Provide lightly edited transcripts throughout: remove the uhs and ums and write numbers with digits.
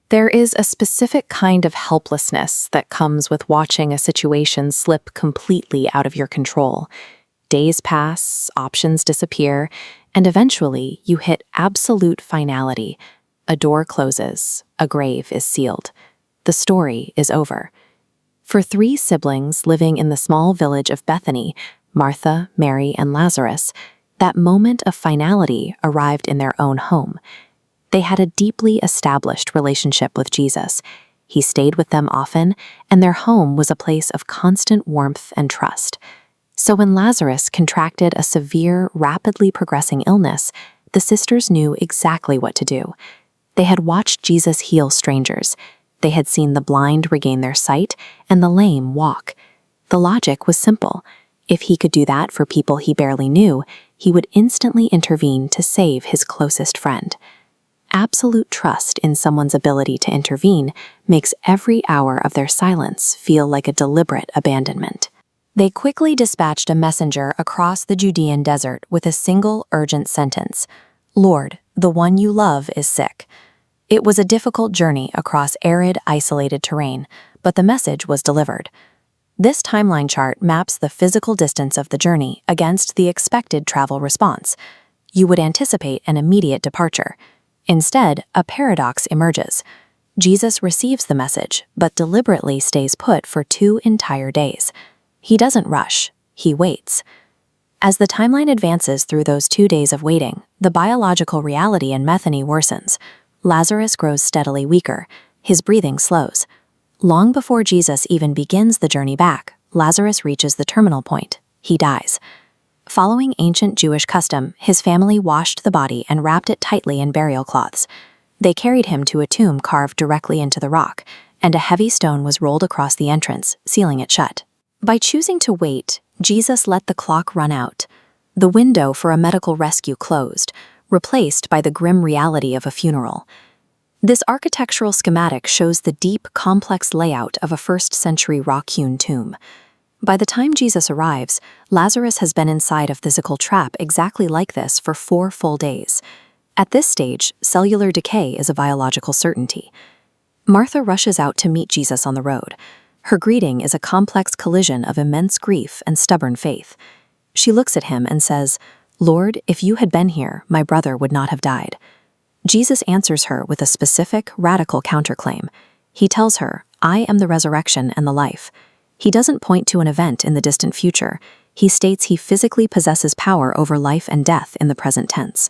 There is a specific kind of helplessness that comes with watching a situation slip completely out of your control. Days pass, options disappear, and eventually you hit absolute finality. A door closes, a grave is sealed. The story is over. For 3 siblings living in the small village of Bethany, Martha, Mary, and Lazarus, that moment of finality arrived in their own home. They had a deeply established relationship with Jesus. He stayed with them often, and their home was a place of constant warmth and trust. So when Lazarus contracted a severe, rapidly progressing illness, the sisters knew exactly what to do. They had watched Jesus heal strangers. They had seen the blind regain their sight and the lame walk. The logic was simple. If he could do that for people he barely knew, he would instantly intervene to save his closest friend. Absolute trust in someone's ability to intervene makes every hour of their silence feel like a deliberate abandonment. They quickly dispatched a messenger across the Judean desert with a single urgent sentence: "Lord, the one you love is sick." It was a difficult journey across arid, isolated terrain, but the message was delivered. This timeline chart maps the physical distance of the journey against the expected travel response. You would anticipate an immediate departure. Instead, a paradox emerges. Jesus receives the message, but deliberately stays put for 2 entire days. He doesn't rush, he waits. As the timeline advances through those 2 days of waiting, the biological reality in Bethany worsens. Lazarus grows steadily weaker. His breathing slows. Long before Jesus even begins the journey back, Lazarus reaches the terminal point. He dies. Following ancient Jewish custom, his family washed the body and wrapped it tightly in burial cloths. They carried him to a tomb carved directly into the rock, and a heavy stone was rolled across the entrance, sealing it shut. By choosing to wait, Jesus let the clock run out. The window for a medical rescue closed, replaced by the grim reality of a funeral. This architectural schematic shows the deep, complex layout of a first-century rock-hewn tomb. By the time Jesus arrives, Lazarus has been inside a physical trap exactly like this for 4 full days. At this stage, cellular decay is a biological certainty. Martha rushes out to meet Jesus on the road. Her greeting is a complex collision of immense grief and stubborn faith. She looks at him and says, "Lord, if you had been here, my brother would not have died." Jesus answers her with a specific, radical counterclaim. He tells her, "I am the resurrection and the life." He doesn't point to an event in the distant future. He states he physically possesses power over life and death in the present tense.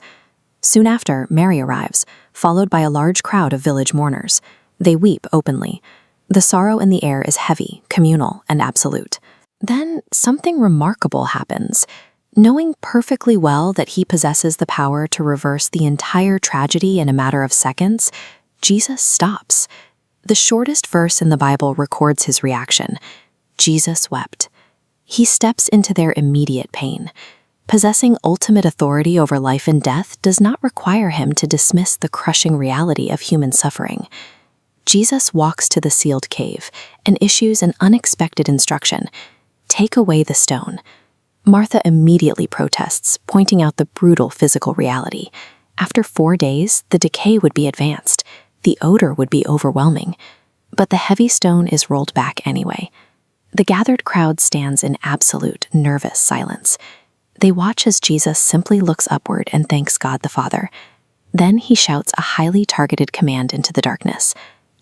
Soon after, Mary arrives, followed by a large crowd of village mourners. They weep openly. The sorrow in the air is heavy, communal, and absolute. Then something remarkable happens. Knowing perfectly well that he possesses the power to reverse the entire tragedy in a matter of seconds, Jesus stops. The shortest verse in the Bible records his reaction. Jesus wept. He steps into their immediate pain. Possessing ultimate authority over life and death does not require him to dismiss the crushing reality of human suffering. Jesus walks to the sealed cave and issues an unexpected instruction: "Take away the stone." Martha immediately protests, pointing out the brutal physical reality. After 4 days, the decay would be advanced. The odor would be overwhelming. But the heavy stone is rolled back anyway. The gathered crowd stands in absolute, nervous silence. They watch as Jesus simply looks upward and thanks God the Father. Then he shouts a highly targeted command into the darkness: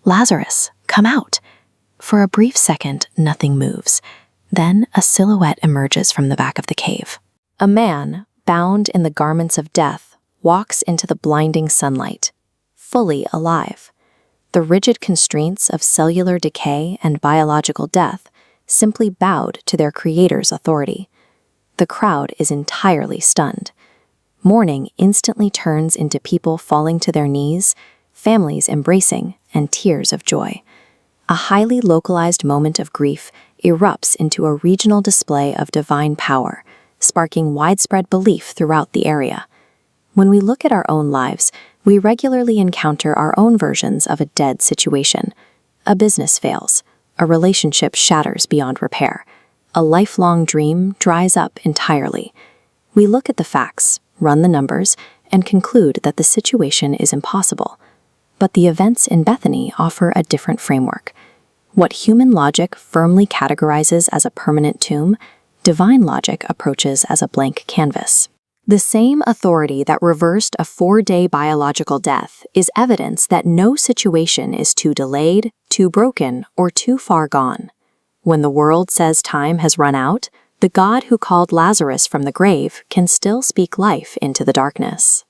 "Lazarus, come out!" For a brief second, nothing moves. Then a silhouette emerges from the back of the cave. A man, bound in the garments of death, walks into the blinding sunlight, fully alive. The rigid constraints of cellular decay and biological death simply bowed to their creator's authority. The crowd is entirely stunned. Mourning instantly turns into people falling to their knees, families embracing, and tears of joy. A highly localized moment of grief erupts into a regional display of divine power, sparking widespread belief throughout the area. When we look at our own lives, we regularly encounter our own versions of a dead situation. A business fails. A relationship shatters beyond repair. A lifelong dream dries up entirely. We look at the facts, run the numbers, and conclude that the situation is impossible. But the events in Bethany offer a different framework. What human logic firmly categorizes as a permanent tomb, divine logic approaches as a blank canvas. The same authority that reversed a 4-day biological death is evidence that no situation is too delayed, too broken, or too far gone. When the world says time has run out, the God who called Lazarus from the grave can still speak life into the darkness.